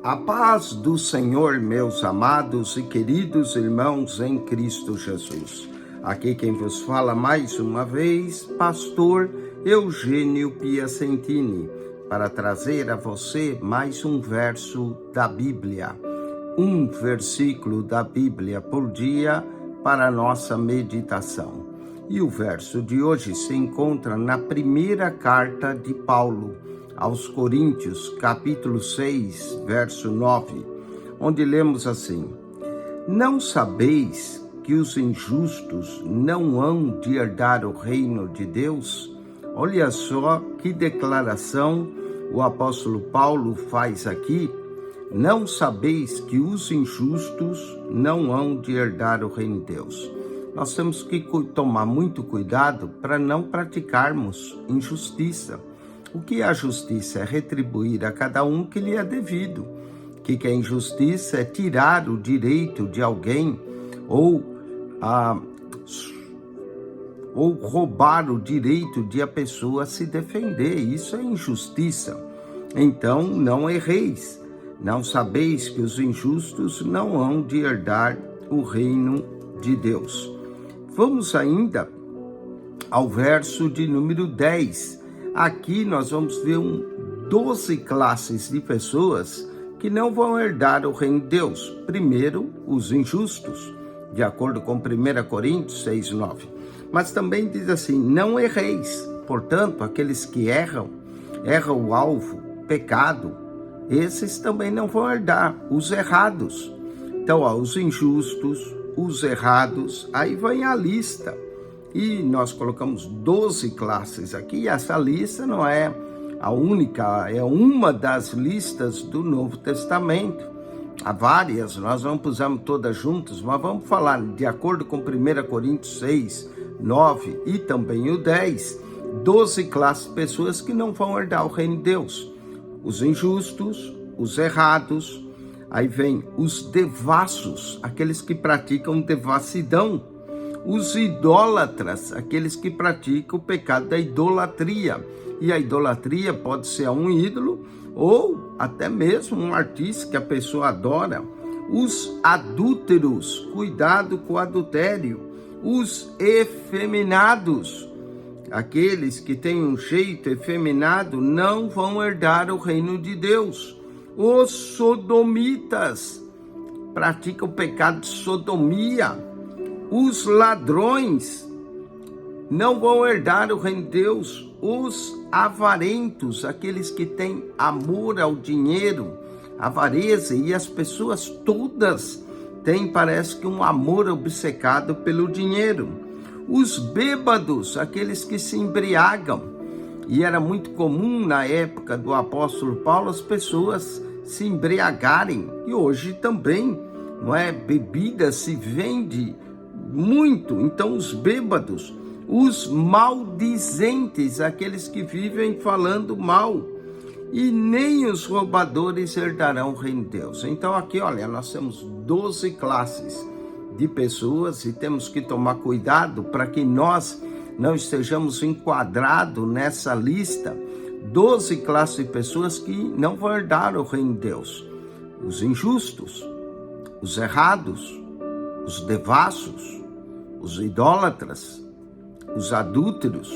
A paz do Senhor, meus amados e queridos irmãos em Cristo Jesus. Aqui quem vos fala mais uma vez, pastor Eugênio Piacentini, para trazer a você mais um verso da Bíblia. Um versículo da Bíblia por dia para a nossa meditação. E o verso de hoje se encontra na primeira carta de Paulo aos Coríntios, capítulo 6, verso 9, onde lemos assim: Não sabeis que os injustos não hão de herdar o reino de Deus? Olha só que declaração o apóstolo Paulo faz aqui. Não sabeis que os injustos não hão de herdar o reino de Deus? Nós temos que tomar muito cuidado para não praticarmos injustiça. O que é a justiça? É retribuir a cada um que lhe é devido. O que é injustiça? É tirar o direito de alguém ou roubar o direito de a pessoa se defender. Isso é injustiça. Então, não erreis. Não sabeis que os injustos não hão de herdar o reino de Deus. Vamos ainda ao verso de número 10. Aqui nós vamos ver 12 classes de pessoas que não vão herdar o reino de Deus. Primeiro, os injustos, de acordo com 1 Coríntios 6, 9. Mas também diz assim: não erreis. Portanto, aqueles que erram o alvo, pecado, esses também não vão herdar, os errados. Então, os injustos, os errados, aí vem a lista. E nós colocamos 12 classes aqui, e essa lista não é a única, é uma das listas do Novo Testamento. Há várias, nós não pusemos todas juntas, mas vamos falar de acordo com 1 Coríntios 6, 9 e também o 10, 12 classes de pessoas que não vão herdar o reino de Deus. Os injustos, os errados, aí vem os devassos, aqueles que praticam devassidão, os idólatras, aqueles que praticam o pecado da idolatria. E a idolatria pode ser a um ídolo ou até mesmo um artista que a pessoa adora. Os adúlteros, cuidado com o adultério. Os efeminados, aqueles que têm um jeito efeminado, não vão herdar o reino de Deus. Os sodomitas praticam o pecado de sodomia. Os ladrões não vão herdar o reino de Deus. Os avarentos, aqueles que têm amor ao dinheiro, avareza, e as pessoas todas têm, parece que, um amor obcecado pelo dinheiro. Os bêbados, aqueles que se embriagam, e era muito comum na época do apóstolo Paulo as pessoas se embriagarem, e hoje também, não é? Bebida se vende muito. Então, os bêbados, os maldizentes, aqueles que vivem falando mal, e nem os roubadores herdarão o reino de Deus. Então aqui, olha, nós temos 12 classes de pessoas e temos que tomar cuidado para que nós não estejamos enquadrados nessa lista. 12 classes de pessoas que não vão herdar o reino de Deus: os injustos, os errados, os devassos, os idólatras, os adúlteros,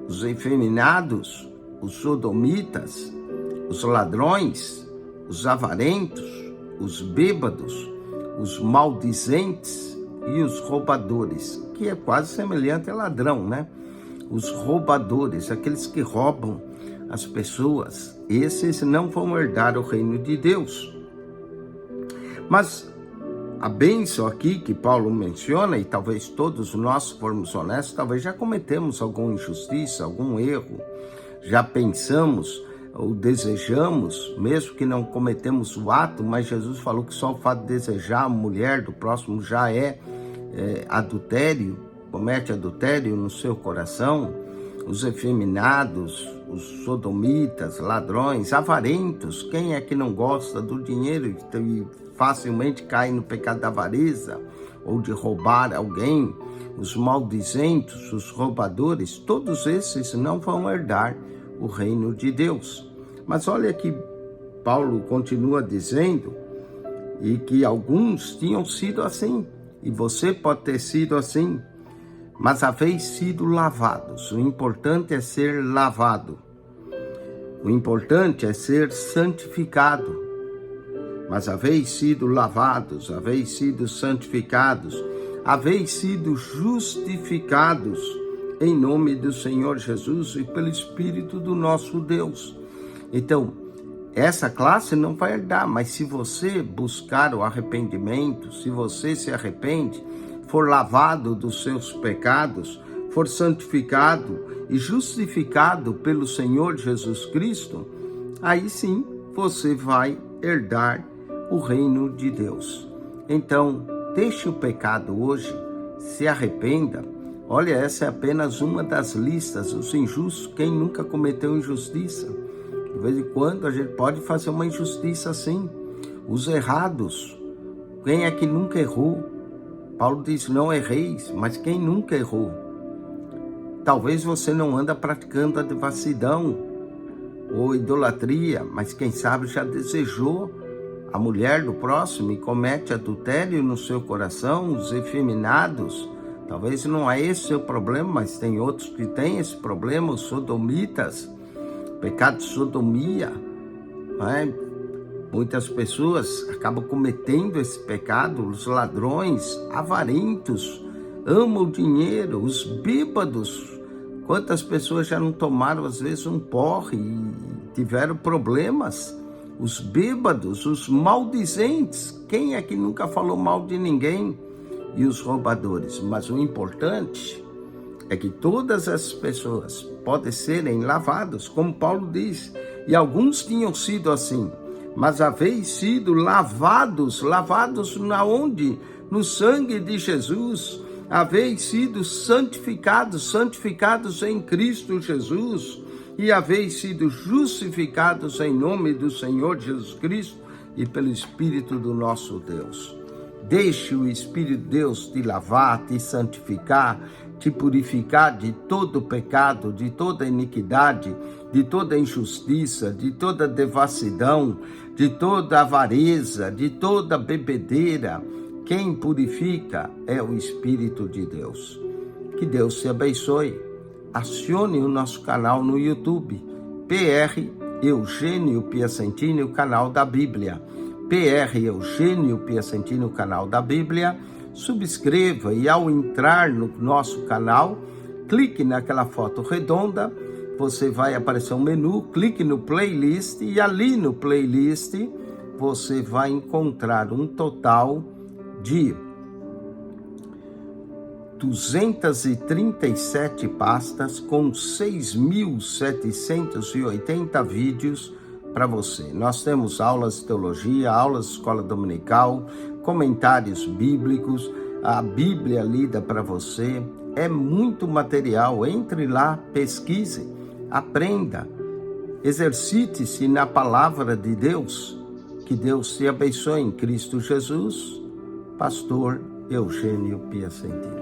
os efeminados, os sodomitas, os ladrões, os avarentos, os bêbados, os maldizentes e os roubadores, que é quase semelhante a ladrão, né? Os roubadores, aqueles que roubam as pessoas, esses não vão herdar o reino de Deus. Mas a bênção aqui que Paulo menciona, e talvez todos nós formos honestos, talvez já cometemos alguma injustiça, algum erro, já pensamos ou desejamos, mesmo que não cometemos o ato, mas Jesus falou que só o fato de desejar a mulher do próximo já é adultério, comete adultério no seu coração. Os efeminados, os sodomitas, ladrões, avarentos, quem é que não gosta do dinheiro e facilmente cai no pecado da avareza ou de roubar alguém? Os maldizentos, os roubadores, todos esses não vão herdar o reino de Deus. Mas olha que Paulo continua dizendo, e que alguns tinham sido assim, e você pode ter sido assim, mas haveis sido lavados. O importante é ser lavado. O importante é ser santificado. Mas haveis sido lavados, haveis sido santificados, haveis sido justificados em nome do Senhor Jesus e pelo Espírito do nosso Deus. Então, essa classe não vai herdar, mas se você buscar o arrependimento, se você se arrepende, for lavado dos seus pecados, for santificado e justificado pelo Senhor Jesus Cristo, aí sim você vai herdar o reino de Deus. Então, deixe o pecado hoje, se arrependa. Olha, essa é apenas uma das listas, os injustos, quem nunca cometeu injustiça? De vez em quando a gente pode fazer uma injustiça assim. Os errados, quem é que nunca errou? Paulo diz, não erreis, mas quem nunca errou? Talvez você não anda praticando a devassidão ou idolatria, mas quem sabe já desejou a mulher do próximo e comete adultério no seu coração, os efeminados. Talvez não é esse o seu problema, mas tem outros que têm esse problema, os sodomitas, pecado de sodomia, não é? Muitas pessoas acabam cometendo esse pecado, os ladrões, avarentos, amam o dinheiro, os bêbados. Quantas pessoas já não tomaram, às vezes, um porre e tiveram problemas? Os bêbados, os maldizentes, quem é que nunca falou mal de ninguém? E os roubadores. Mas o importante é que todas essas pessoas podem serem lavadas, como Paulo diz, e alguns tinham sido assim, mas haveis sido lavados na onde? No sangue de Jesus. Haveis sido santificados em Cristo Jesus, e haveis sido justificados em nome do Senhor Jesus Cristo e pelo Espírito do nosso Deus. Deixe o Espírito de Deus te lavar, te santificar, te purificar de todo pecado, de toda iniquidade, de toda injustiça, de toda devassidão, de toda avareza, de toda bebedeira. Quem purifica é o Espírito de Deus. Que Deus te abençoe. Acione o nosso canal no YouTube, PR Eugênio Piacentini, o canal da Bíblia. PR Eugênio Piacentini, o canal da Bíblia. Subscreva e ao entrar no nosso canal, clique naquela foto redonda, você vai aparecer um menu, clique no playlist e ali no playlist você vai encontrar um total de 237 pastas com 6.780 vídeos para você. Nós temos aulas de teologia, aulas de escola dominical, comentários bíblicos, a Bíblia lida para você. É muito material. Entre lá, pesquise, aprenda, exercite-se na palavra de Deus. Que Deus te abençoe em Cristo Jesus. Pastor Eugênio Piacentini.